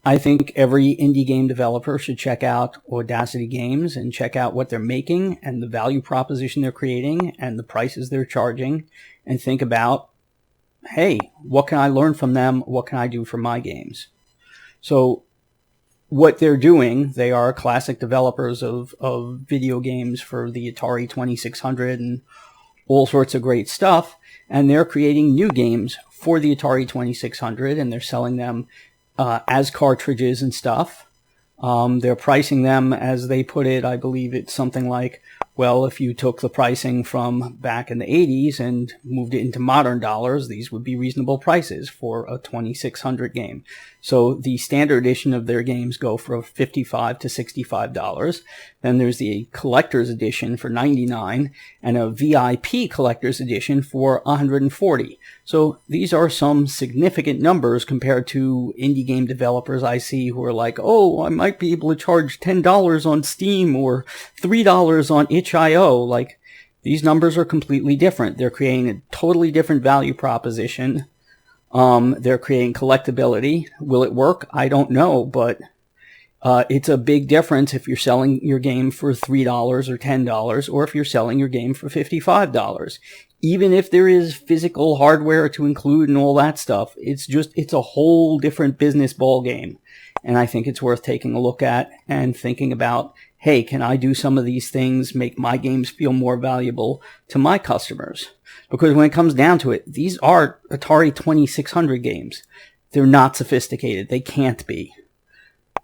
I think every indie game developer should check out Audacity Games and check out what they're making and the value proposition they're creating and the prices they're charging, and think about, hey, what can I learn from them? What can I do for my games? So what they're doing, they are classic developers of video games for the Atari 2600 and all sorts of great stuff. And they're creating new games for the Atari 2600, and they're selling them as cartridges and stuff. They're pricing them, as they put it, I believe it's something like, well, if you took the pricing from back in the 80s and moved it into modern dollars, these would be reasonable prices for a 2600 game. So the standard edition of their games go for $55 to $65. Then there's the collector's edition for $99 and a VIP collector's edition for $140. So these are some significant numbers compared to indie game developers I see who are like, oh, I might be able to charge $10 on Steam or $3 on itch.io. Like, these numbers are completely different. They're creating a totally different value proposition. They're creating collectability. Will it work? I don't know, but it's a big difference if you're selling your game for $3 or $10 or if you're selling your game for $55. Even if there is physical hardware to include and all that stuff, it's a whole different business ball game. And I think it's worth taking a look at and thinking about, hey, can I do some of these things, make my games feel more valuable to my customers? Because when it comes down to it, these are Atari 2600 games. They're not sophisticated. They can't be.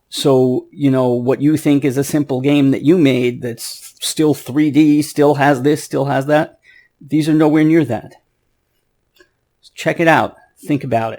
So, what you think is a simple game that you made that's still 3D, still has this, still has that, these are nowhere near that. Check it out. Think about it.